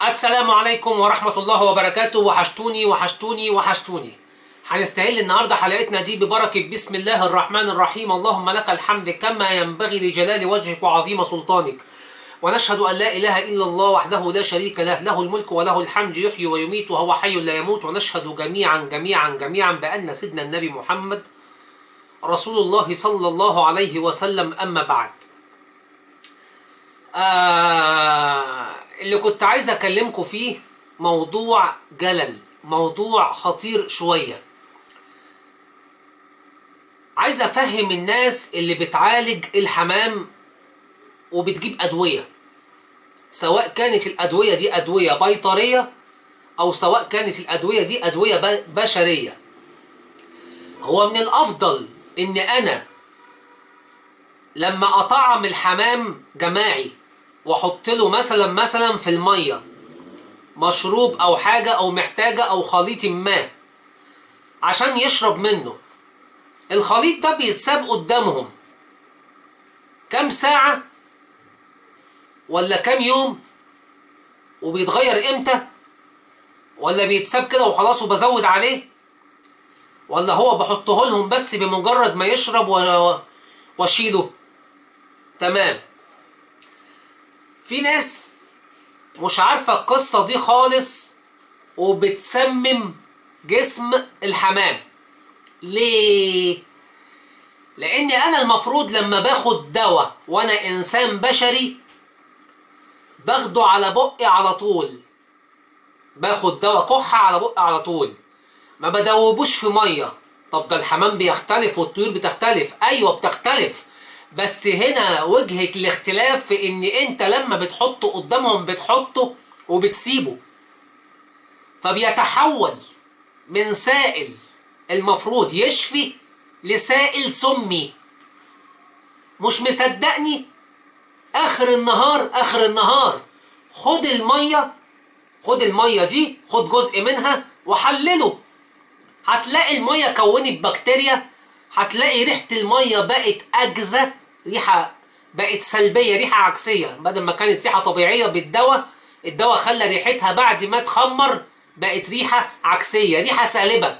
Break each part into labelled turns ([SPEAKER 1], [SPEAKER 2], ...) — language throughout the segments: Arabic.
[SPEAKER 1] السلام عليكم ورحمة الله وبركاته. وحشتوني وحشتوني وحشتوني. هنستهل النهاردة حلقتنا دي ببركة بسم الله الرحمن الرحيم. اللهم لك الحمد كما ينبغي لجلال وجهك وعظيم سلطانك، ونشهد أن لا إله إلا الله وحده لا شريك له، له الملك وله الحمد، يحيي ويميت وهو حي لا يموت. ونشهد جميعا بأن سيدنا النبي محمد رسول الله صلى الله عليه وسلم. أما بعد، اللي كنت عايز أكلمكم فيه موضوع جلل، موضوع خطير شوية. عايز أفهم الناس اللي بتعالج الحمام وبتجيب أدوية، سواء كانت الأدوية دي أدوية بيطرية أو سواء كانت الأدوية دي أدوية بشرية. هو من الأفضل إن أنا لما أطعم الحمام جماعي وأحط له مثلا في المية مشروب أو حاجة أو محتاجة أو خليط ما عشان يشرب منه، الخليط ده بيتساب قدامهم كام ساعة ولا كام يوم، وبيتغير امتى، ولا بيتساب كده وخلاص وبزود عليه، ولا هو بحطه لهم بس بمجرد ما يشرب واشيله؟ تمام. في ناس مش عارفة القصة دي خالص وبتسمم جسم الحمام. ليه؟ لأن أنا المفروض لما باخد دواء وأنا إنسان بشري باخده على بقي على طول، باخد دواء كحة على بقي على طول، ما بدوبوش في مية. طب ده الحمام بيختلف والطيور بتختلف، أيوة بتختلف، بس هنا وجهة الاختلاف في إن أنت لما بتحطه قدامهم بتحطه وبتسيبه، فبيتحول من سائل المفروض يشفي لسائل سمي. مش مصدقني؟ آخر النهار خد المية دي، خد جزء منها وحلله، هتلاقي المية كونت بكتيريا، هتلاقي ريحة المية بقت أجزة، ريحة بقت سلبية، ريحة عكسية. بدل ما كانت ريحة طبيعية بالدواء، الدواء خلى ريحتها بعد ما تخمر بقت ريحة عكسية، ريحة سالبة.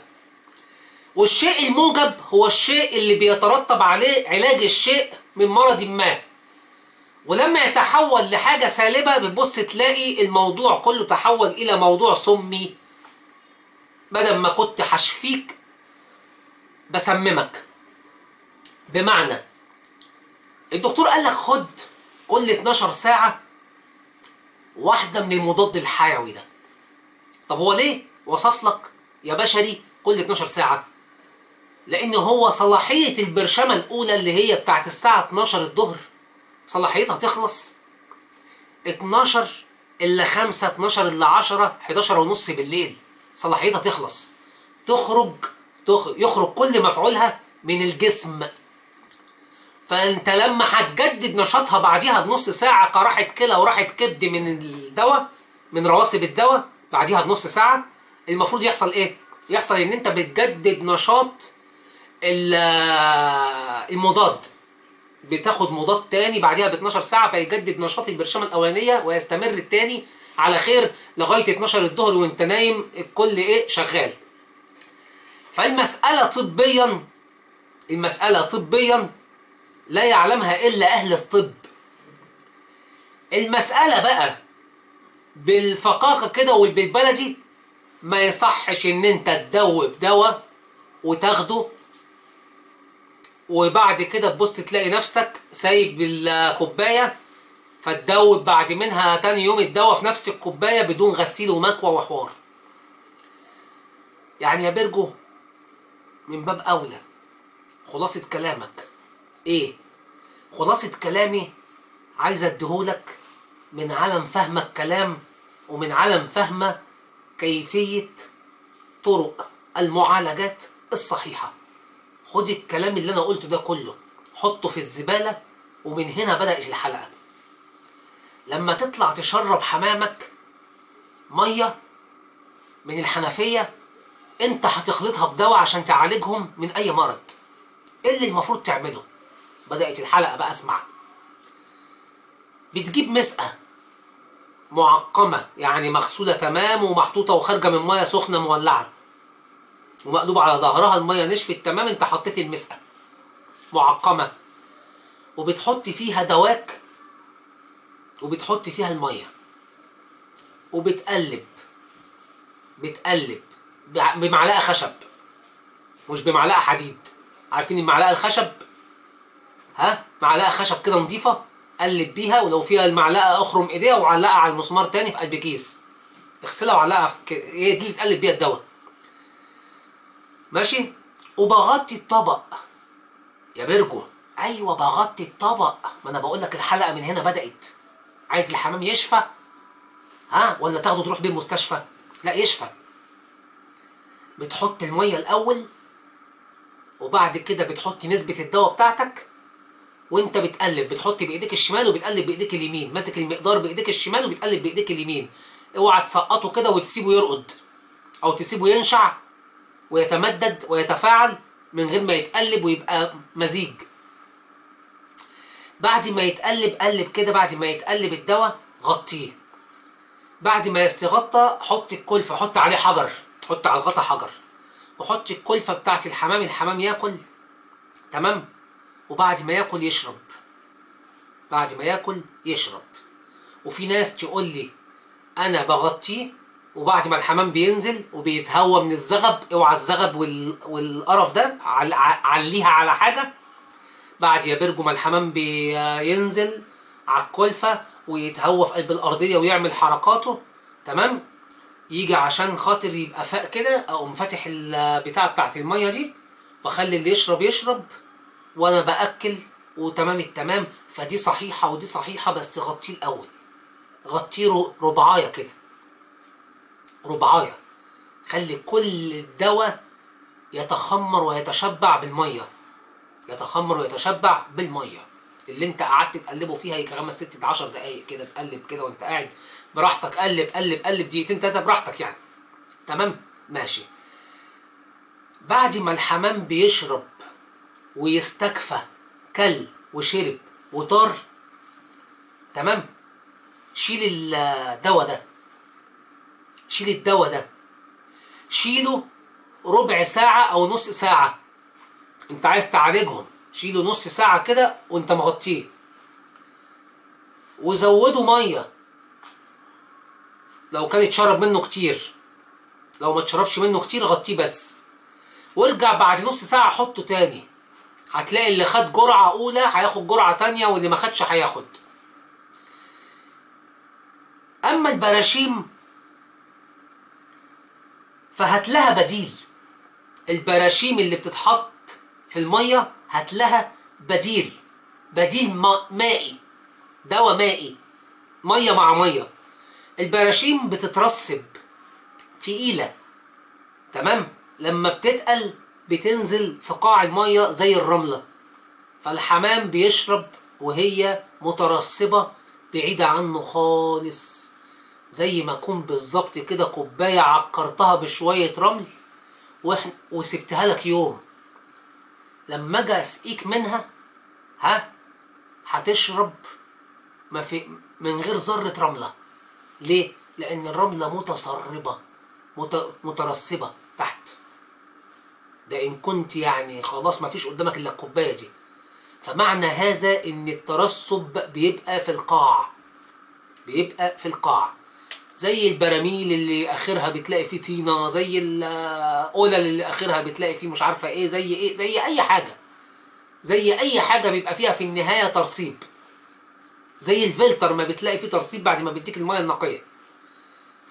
[SPEAKER 1] والشيء الموجب هو الشيء اللي بيترتب عليه علاج الشيء من مرض ما، ولما يتحول لحاجة سالبة بتبص تلاقي الموضوع كله تحول إلى موضوع سمي. بدل ما كنت هشفيك بسممك. بمعنى الدكتور قال لك خد كل 12 ساعة واحدة من المضاد الحيوي ده. طب هو ليه وصف لك يا بشري كل 12 ساعة؟ لأن هو صلاحية البرشامة الأولى اللي هي بتاعت الساعة 12 الظهر صلاحيتها تخلص 12 إلا 5، 12 إلا 10، 11 ونص بالليل صلاحيتها تخلص، يخرج كل مفعولها من الجسم. فانت لما هتجدد نشاطها بعديها بنص ساعة كراحة كلى وراحة كبد من الدواء، من رواسب الدواء، بعديها بنص ساعة المفروض يحصل ايه؟ يحصل ان انت بتجدد نشاط المضاد، بتاخد مضاد تاني بعديها ب 12 ساعة فيجدد نشاط البرشامة الأولانية ويستمر التاني على خير لغاية 12 الظهر وانت نايم الكل ايه شغال. فالمسألة طبيا لا يعلمها إلا أهل الطب. المسألة بقى بالفقاقة كده وبالبلدي، ما يصحش ان انت تدوب دواء وتاخده وبعد كده تبص تلاقي نفسك سايب الكوباية فتدوب بعد منها تاني يوم الدواء في نفس الكوباية بدون غسيل ومكوى وحوار. يعني يا بيرجو من باب أولى، خلاصة كلامك ايه؟ خلاصة كلامي عايز اديهولك من عالم فهمك كلام ومن عالم فهمة كيفية طرق المعالجات الصحيحة. خد الكلام اللي انا قلته ده كله حطه في الزبالة، ومن هنا بدأت الحلقة. لما تطلع تشرب حمامك مية من الحنفية انت هتخلطها بدواء عشان تعالجهم من اي مرض. ايه اللي المفروض تعمله؟ بدأت الحلقة بقى. اسمع. بتجيب مسقة معقمة يعني مغسولة تمام ومحطوطة وخارجة من مية سخنة مولعة ومقلوبة على ظهرها، المية نشفت تمام، انت حطيت المسقة معقمة، وبتحط فيها دواك وبتحط فيها المية وبتقلب بمعلقة خشب مش بمعلقة حديد. عارفين المعلقة الخشب؟ ها، معلقة خشب كده نظيفة، قلب بيها، ولو فيها المعلقة اخرم ايديها وعلقها على المسمار تاني في قلب كيس، اغسلها وعلقها هي دي اللي تقلب بيها الدواء. ماشي. وبغطي الطبق يا بيرجو. ايوه بغطي الطبق، ما انا بقول لك الحلقة من هنا بدأت. عايز الحمام يشفى ها ولا تاخده تروح بيه المستشفى؟ لا يشفى. بتحط المية الاول وبعد كده بتحط نسبة الدواء بتاعتك، وانت بتقلب بتحط بايديك الشمال وبتقلب بايديك اليمين، ماسك المقدار بايديك الشمال وبتقلب بايديك اليمين. اوعى تسقطه كده وتسيبه يرقد او تسيبه ينشع ويتمدد ويتفاعل من غير ما يتقلب ويبقى مزيج. بعد ما يتقلب قلب كده، بعد ما يتقلب الدواء غطيه. بعد ما يستغطى حط الكلفة، حط عليه حجر، حط على الغطا حجر وحط الكلفة بتاعت الحمام. الحمام ياكل تمام، وبعد ما ياكل يشرب، بعد ما ياكل يشرب. وفي ناس تقول لي انا بغطيه وبعد ما الحمام بينزل وبيتهوى من الزغب، اوعى الزغب والقرف ده عليها على حاجه. بعد يا بيرجو ما الحمام بينزل على الكلفه ويتهوى في قلب الارضيه ويعمل حركاته تمام، يجي عشان خاطر يبقى فاق كده، اقوم فاتح البتاعه بتاعت الميه دي واخلي اللي يشرب يشرب وانا باكل وتمام التمام. فدي صحيحه ودي صحيحه، بس غطيه الاول، غطيه ربعايه كده، ربعايه، خلي كل الدواء يتخمر ويتشبع بالميه، يتخمر ويتشبع بالميه اللي انت قعدت تقلبه فيها يجي 5 6 10 دقايق كده، تقلب كده وانت قاعد براحتك، قلب قلب قلب دقيقتين 3 براحتك يعني تمام ماشي. بعد ما الحمام بيشرب ويستكفى، كل وشرب وطار تمام، شيل الدواء ده، شيل الدواء ده، شيله ربع ساعة أو نص ساعة. أنت عايز تعالجهم شيله نص ساعة كده وأنت مغطيه، وزوده مية لو كان اتشرب منه كتير، لو ما اتشربش منه كتير غطيه بس، وارجع بعد نص ساعة حطه تاني. هتلاقي اللي خد جرعة أولى هياخد جرعة تانية واللي ما خدش هياخد. أما البراشيم فهات لها بديل. البراشيم اللي بتتحط في المية هات لها بديل، بديل مائي، دواء مائي، مية مع مية. البراشيم بتترسب تقيلة تمام، لما بتتقل بتنزل في قاع المية زي الرملة، فالحمام بيشرب وهي مترسبة بعيدة عنه خالص، زي ما اكون بالظبط كده كوباية عكرتها بشوية رمل وسبتها لك يوم، لما اجي اسقيك منها ها هتشرب ما في من غير ذرة رملة. ليه؟ لأن الرملة متسربة مترسبة تحت. ده إن كنت يعني خلاص ما فيش قدامك إلا الكوباية دي. فمعنى هذا إن الترسب بيبقى في القاع، بيبقى في القاع، زي البراميل اللي آخرها بتلاقي فيه طينة، زي القلل اللي آخرها بتلاقي فيه مش عارفة إيه، زي إيه، زي أي حاجة، زي أي حاجة بيبقى فيها في النهاية ترسيب، زي الفلتر ما بتلاقي فيه ترسيب بعد ما بيديك المية النقية.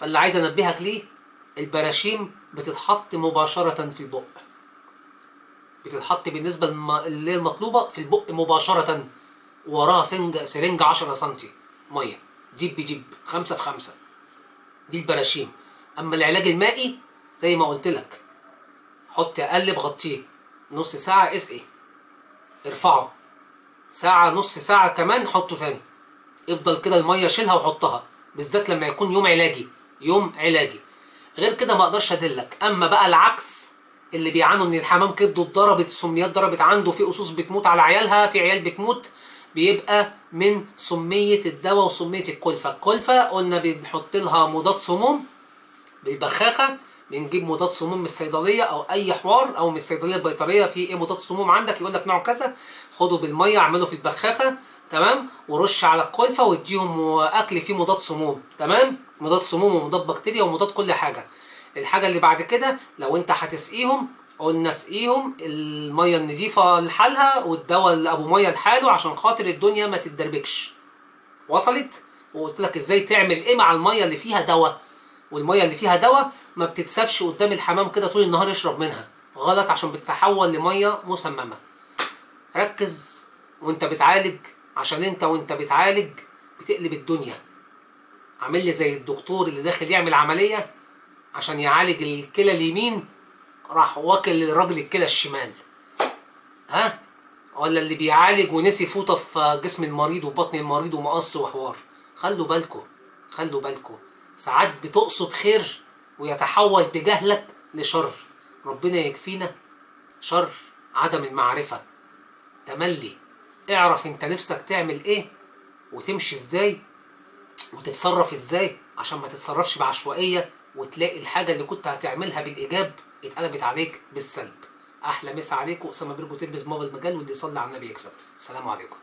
[SPEAKER 1] فاللي عايز انبهك ليه، البراشيم بتتحط مباشرة في البق، بتتحط بالنسبة اللي المطلوبة في البق مباشرة، وراها سرنجة 10 سنتي مية، جيب بجيب 5 في 5، دي البراشيم. اما العلاج المائي زي ما قلت لك، حط قلب غطيه نص ساعة، اسقي، ارفعه ساعة، نص ساعة كمان حطه تاني، افضل كده المية شيلها وحطها، بالذات لما يكون يوم علاجي، يوم علاجي. غير كده ما اقدرش ادلك. اما بقى العكس، اللي بيعانوا ان الحمام كبده اتضربت، السميات ضربت عنده، في اسوس بتموت على عيالها، في عيال بتموت، بيبقى من سمية الدواء وسمية الكلفة. الكلفة قلنا بنحط لها مضاد سموم بالبخاخة، بنجيب مضاد سموم من الصيدلية أو أي حوار، أو من الصيدلية البيطرية في إيه مضاد سموم عندك، يقول لك نوع كذا، خده بالمية اعمله في البخاخة، تمام، ورش على الكلفة واديهم أكل فيه مضاد سموم، تمام، مضاد سموم ومضاد بكتيريا ومضاد كل حاجة. الحاجة اللي بعد كده لو أنت هتسقيهم، قلنا اسقيهم المية النظيفة لحالها والدواء اللي أبو مية لحاله عشان خاطر الدنيا ما تتدربكش. وصلت؟ وقلت لك ازاي تعمل ايه مع الميه اللي فيها دواء. والميه اللي فيها دواء ما بتتسابش قدام الحمام كده طول النهار يشرب منها، غلط، عشان بتتحول لميه مسممه. ركز وانت بتعالج، عشان انت وانت بتعالج بتقلب الدنيا. عامل لي زي الدكتور اللي داخل يعمل عمليه عشان يعالج الكلى اليمين، راح واكل الراجل الكلى الشمال. ها؟ ولا اللي بيعالج ونسي فوطه في جسم المريض وبطن المريض ومقص وحوار. خلوا بالكم، خلوا بالكم، ساعات بتقصد خير ويتحول بجهلك لشر. ربنا يكفينا شر عدم المعرفة. تملي اعرف انت نفسك تعمل ايه وتمشي ازاي وتتصرف ازاي، عشان ما تتصرفش بعشوائية وتلاقي الحاجة اللي كنت هتعملها بالإيجاب اتقلبت عليك بالسلب. أحلى مسا عليكم، أسامة بيرجو تلبس بابا المجال، واللي يصلي على النبي يكسب. السلام عليكم.